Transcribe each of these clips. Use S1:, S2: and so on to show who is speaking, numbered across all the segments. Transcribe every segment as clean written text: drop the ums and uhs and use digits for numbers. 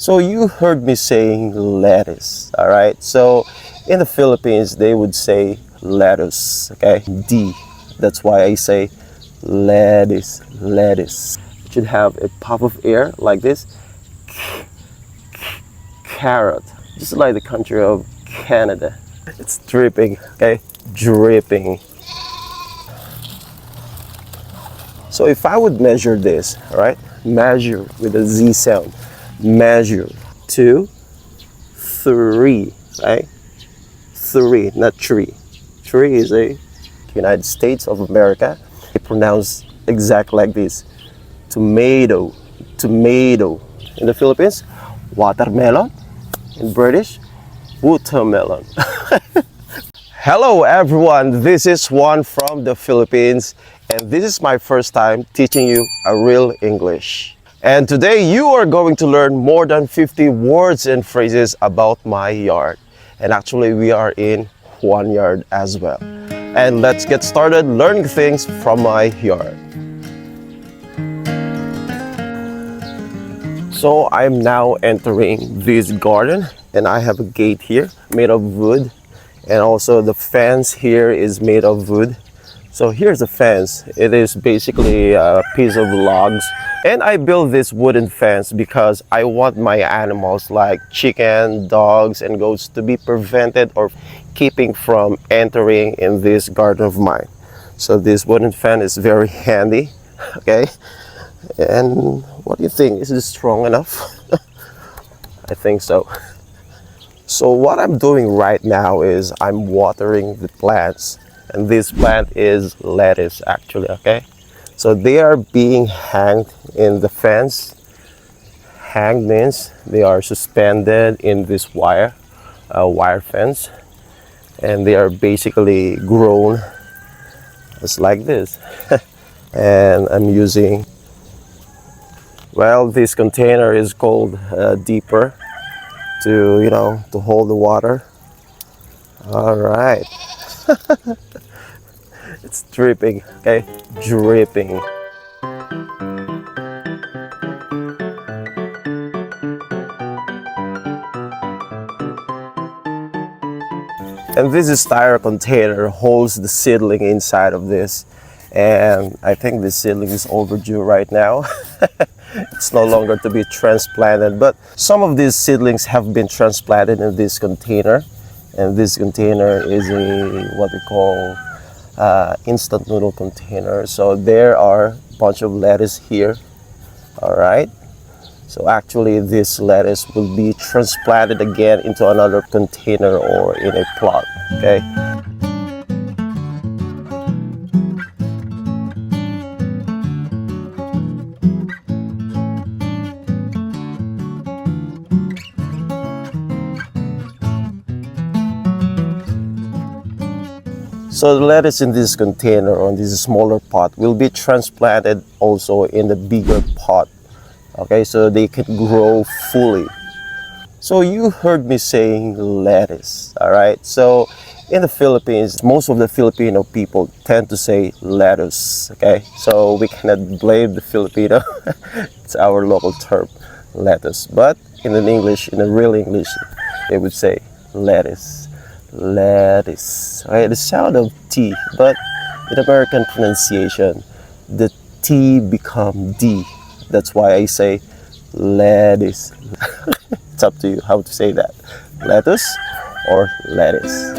S1: So you heard me saying lettuce, all right? So in the Philippines, they would say lettuce, okay? D. That's why I say lettuce, lettuce. It should have a puff of air like this. Carrot, just like the country of Canada. It's dripping, okay? Dripping. So if I would measure this, all right? Measure with a Z sound. Measure 2, 3, right? 3, not tree. Tree is a United States of America. They pronounce exact like this. Tomato, tomato. In the Philippines, watermelon. In British, watermelon. Hello everyone, this is Juan from the Philippines, and this is my first time teaching you a real English. And today you are going to learn more than 50 words and phrases about my yard. And actually we are in one yard as well. And let's get started learning things from my yard. So I'm now entering this garden, and I have a gate here made of wood, and also the fence here is made of wood. So here's the fence. It is basically a piece of logs, and I built this wooden fence because I want my animals like chicken, dogs, and goats to be prevented or keeping from entering in this garden of mine. So this wooden fence is very handy, okay? And what do you think? Is it strong enough? I think so. So what I'm doing right now is I'm watering the plants. And this plant is lettuce actually, okay? So they are being hanged in the fence. Hanged means they are suspended in this wire fence. And they are basically grown just like this. And I'm using, well, this container is called deeper to hold the water. All right. It's dripping, okay? Dripping. And this styrofoam container holds the seedling inside of this. And I think this seedling is overdue right now. It's no longer to be transplanted, but some of these seedlings have been transplanted in this container. And this container is what we call instant noodle container. So there are a bunch of lettuce here. All right. So actually this lettuce will be transplanted again into another container or in a plot. Okay. So the lettuce in this container or in this smaller pot will be transplanted also in the bigger pot. Okay, so they can grow fully. So you heard me saying lettuce, all right? So in the Philippines, most of the Filipino people tend to say lettuce, okay? So we cannot blame the Filipino. It's our local term, lettuce. But in English, in a real English, they would say lettuce. Lettuce, right? The sound of T, but in American pronunciation, the T become D. That's why I say lettuce. It's up to you how to say that. Lettuce or lettuce.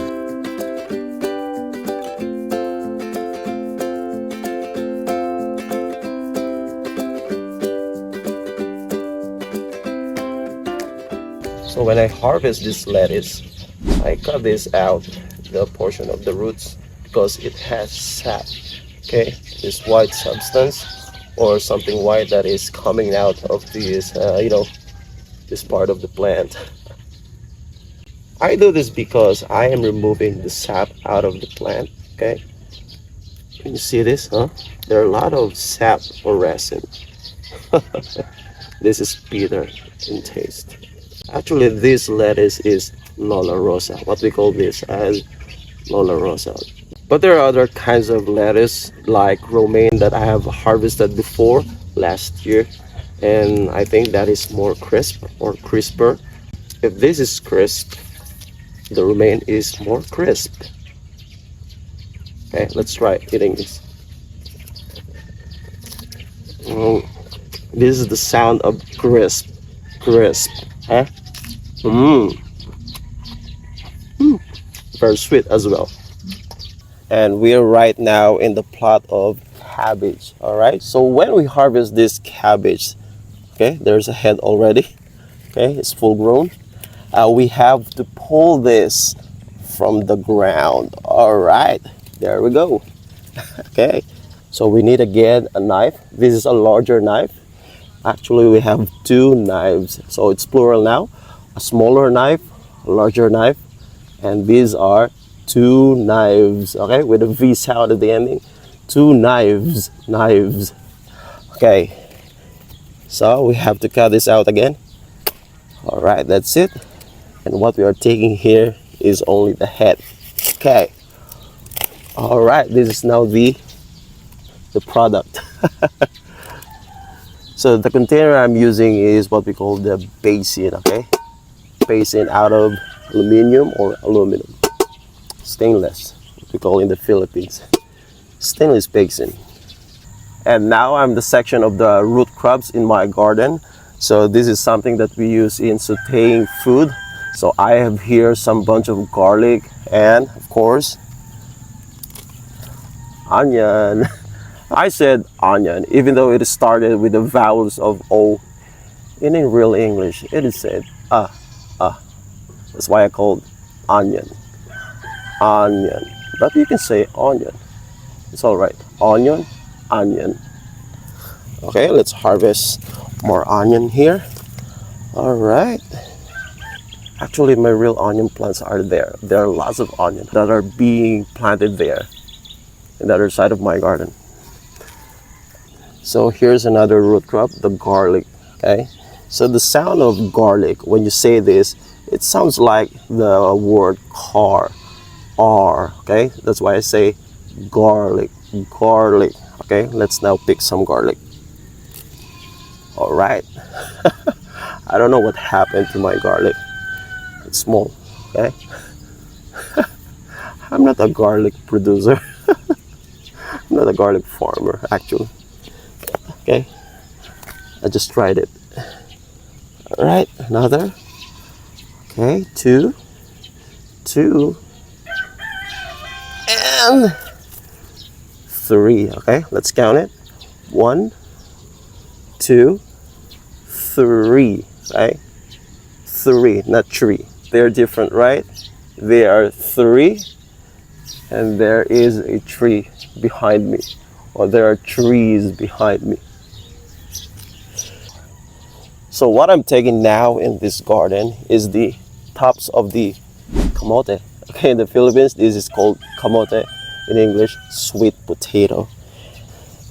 S1: So when I harvest this lettuce, I cut this out, the portion of the roots, because it has sap, okay? This white substance or something white that is coming out of this, this part of the plant. I do this because I am removing the sap out of the plant, okay? Can you see this, huh? There are a lot of sap or resin. This is bitter in taste. Actually, this lettuce is Lola Rosa. What we call this as Lola Rosa. But there are other kinds of lettuce like romaine that I have harvested before last year, and I think that is more crisp or crisper. If this is crisp, the romaine is more crisp. Okay, let's try eating this. This is the sound of crisp, crisp. Huh? Mmm. Very sweet as well. And we are right now in the plot of cabbage. All right, so when we harvest this cabbage, okay, there's a head already. Okay, it's full grown. We have to pull this from the ground. All right, there we go. Okay, so we need again a knife. This is a larger knife. Actually, we have two knives, so it's plural now. A smaller knife, a larger knife, and these are two knives. Okay, with a V sound at the ending. Two knives, knives. Okay, so we have to cut this out again. All right, that's it. And what we are taking here is only the head. Okay. All right, this is now the product. So the container I'm using is what we call the basin, okay? Basin out of aluminum or aluminum. Stainless, what we call in the Philippines. Stainless basin. And now I'm the section of the root crops in my garden. So this is something that we use in sauteing food. So I have here some bunch of garlic and of course onion. I said onion even though it started with the vowels of O. In real English it is said That's why I called onion. Onion. But you can say onion. It's alright. Onion, onion. Okay, let's harvest more onion here. Alright. Actually, my real onion plants are there. There are lots of onions that are being planted there in the other side of my garden. So here's another root crop, the garlic. Okay, so the sound of garlic, when you say this, it sounds like the word car, R. Okay, that's why I say garlic, garlic. Okay, let's now pick some garlic. All right. I don't know what happened to my garlic. It's small, okay? I'm not a garlic producer. I'm not a garlic farmer, actually. Okay, I just tried it. All right, another. Okay, two, and three. Okay, let's count it. 1, 2, 3. Right? 3, not tree. They're different, right? They are 3, and there is a tree behind me, or there are trees behind me. So what I'm taking now in this garden is the tops of the kamote. Okay, in the Philippines, this is called kamote. In English, sweet potato.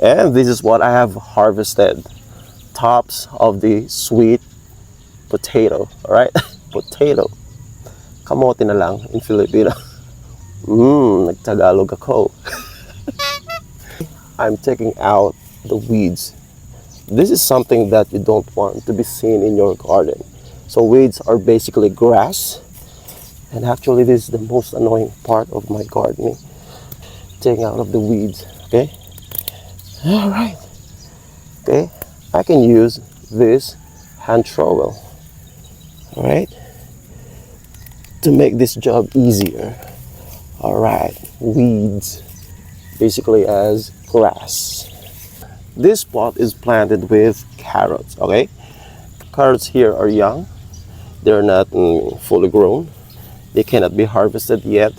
S1: And this is what I have harvested. Tops of the sweet potato. Alright? Potato. Kamote na lang in Filipino. Nagtagalog ako. I'm taking out the weeds. This is something that you don't want to be seen in your garden. So weeds are basically grass. And actually this is the most annoying part of my gardening. Taking out of the weeds. Okay? Alright. Okay? I can use this hand trowel. Alright? To make this job easier. Alright. Weeds. Basically as grass. This plot is planted with carrots, okay? Carrots here are young. They're not fully grown. They cannot be harvested yet.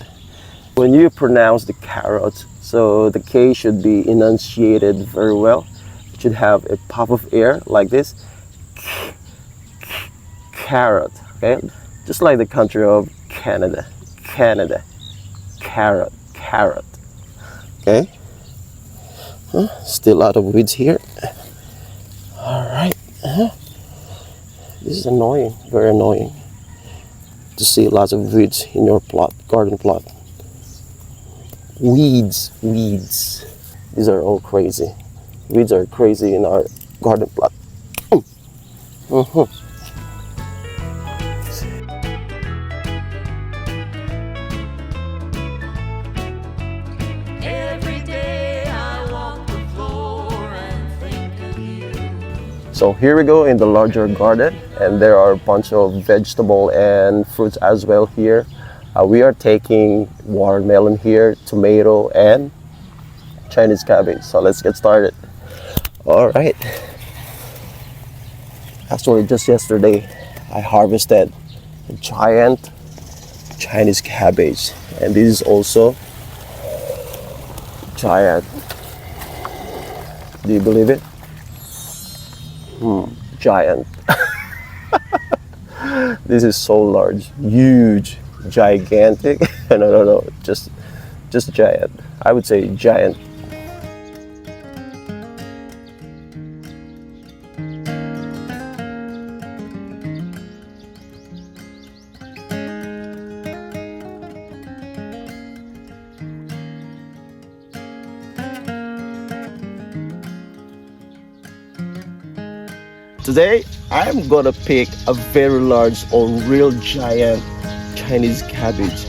S1: When you pronounce the carrots, so the K should be enunciated very well. It should have a puff of air like this. Carrot, okay? Just like the country of Canada. Canada. Carrot, carrot. Okay? Still a lot of weeds here. Alright. This is annoying, very annoying to see lots of weeds in your plot, garden plot. Weeds, weeds. These are all crazy. Weeds are crazy in our garden plot. Mhm.
S2: Every day I walk the floor and think of you.
S1: So here we go in the larger garden, and there are a bunch of vegetable and fruits as well here. We are taking watermelon here, tomato, and Chinese cabbage. So let's get started. All right. Actually, just yesterday, I harvested a giant Chinese cabbage, and this is also giant. Do you believe it? Giant. This is so large, huge, gigantic. No, just giant. I would say giant. Today, I'm gonna pick a very large or real giant Chinese cabbage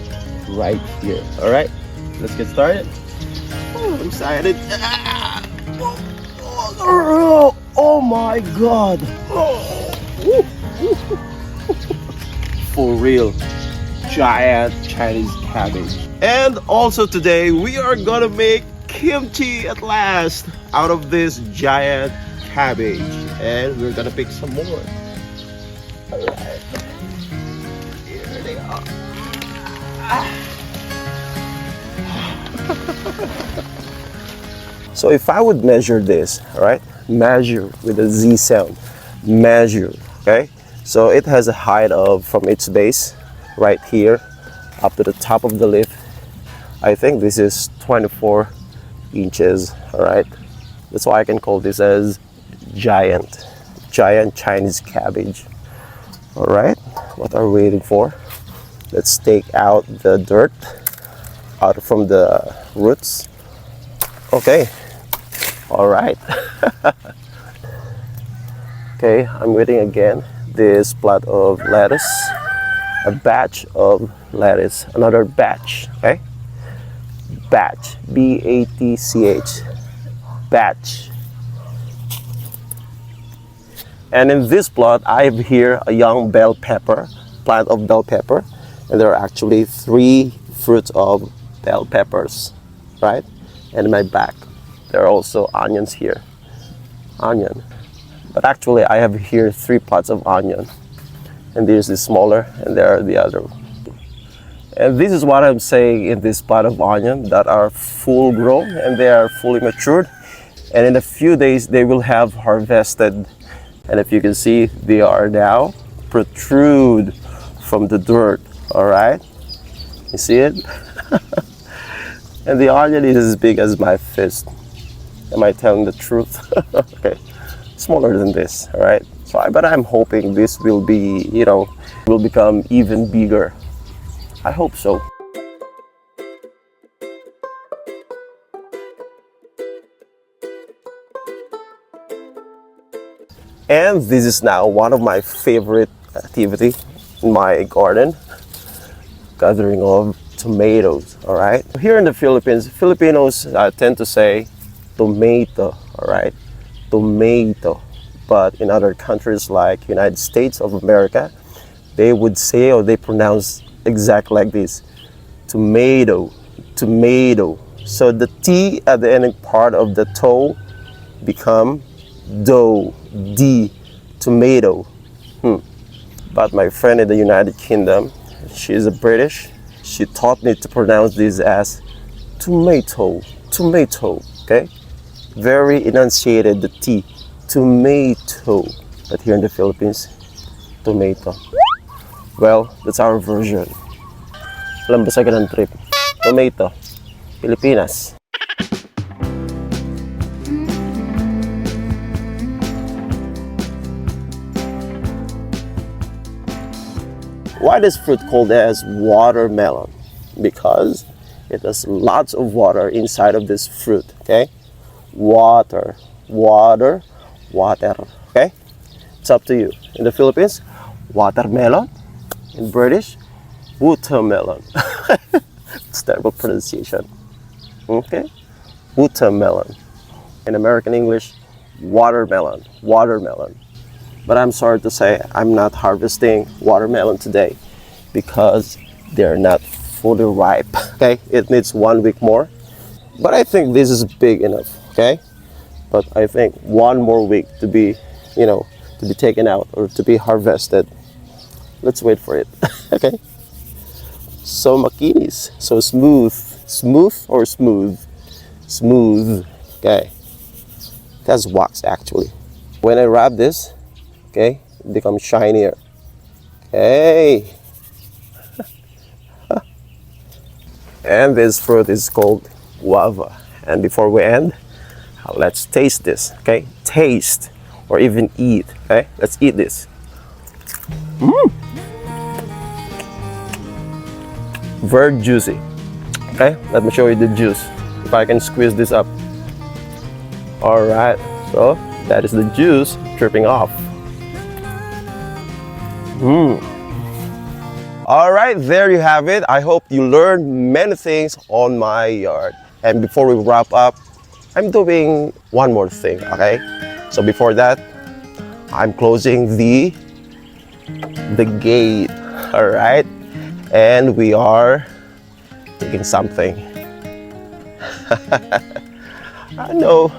S1: right here. All right, let's get started. Oh, I'm excited. Oh my God. For real, giant Chinese cabbage. And also today, we are gonna make kimchi at last out of this giant cabbage, and we're gonna pick some more. All right, here they are. So if I would measure this, all right, measure with a Z sound, measure, okay? So it has a height of, from its base right here up to the top of the leaf, I think this is 24 inches, all right? That's why I can call this as giant Chinese cabbage. All right, what are we waiting for? Let's take out the dirt out from the roots. Okay, all right. Okay, I'm waiting again. This plot of lettuce, a batch of lettuce, another batch. Okay, batch, B-A-T-C-H, batch. And in this plot, I have here a young bell pepper, plant of bell pepper, and there are actually 3 fruits of bell peppers, right? And in my back, there are also onions here, onion. But actually, I have here 3 plots of onion, and there's the smaller, and there are the other. And this is what I'm saying in this plot of onion that are full grown and they are fully matured, and in a few days they will have harvested. And if you can see, they are now protrude from the dirt, all right? You see it? And the onion is as big as my fist. Am I telling the truth? Okay, smaller than this, all right? So, but I'm hoping this will be, will become even bigger. I hope so. And this is now one of my favorite activity in my garden, gathering of tomatoes, all right? Here in the Philippines, Filipinos tend to say tomato, all right? Tomato. But in other countries like United States of America, they would say, or they pronounce exact like this, tomato, tomato. So the T at the ending part of the toe become dough, D, tomato. But my friend in the United Kingdom, she's a British, she taught me to pronounce this as tomato, tomato, okay? Very enunciated, the T, tomato. But here in the Philippines, tomato. Well, that's our version. Alam ba sa ganang trip? Tomato, Pilipinas. Why is fruit called as watermelon? Because it has lots of water inside of this fruit, okay? Water, water, water, okay? It's up to you. In the Philippines, watermelon. In British, watermelon. It's terrible pronunciation. Okay? Watermelon. In American English, watermelon. Watermelon. But I'm sorry to say, I'm not harvesting watermelon today because they're not fully ripe. Okay? It needs 1 week more. But I think this is big enough. Okay? But I think 1 more week to be, to be taken out or to be harvested. Let's wait for it. Okay? So makinis, so smooth. Smooth or smooth? Smooth. Okay. It has wax actually. When I wrap this, okay, it becomes shinier. Okay. And this fruit is called guava. And before we end, let's taste this. Okay, taste or even eat. Okay, let's eat this. Very juicy. Okay, let me show you the juice. If I can squeeze this up. All right, so that is the juice dripping off. All right, there you have it. I hope you learned many things on my yard. And before we wrap up, I'm doing one more thing, okay? So before that, I'm closing the gate, all right? And we are taking something. I know,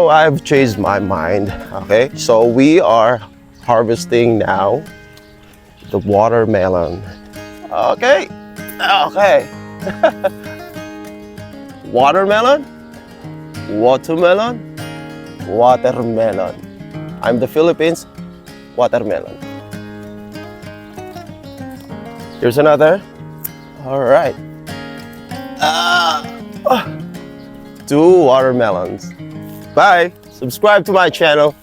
S1: I've changed my mind, okay? So we are harvesting now the watermelon. Okay, okay. Watermelon, watermelon, watermelon. I'm the Philippines, watermelon. Here's another. All right. 2 watermelons. Bye. Subscribe to my channel.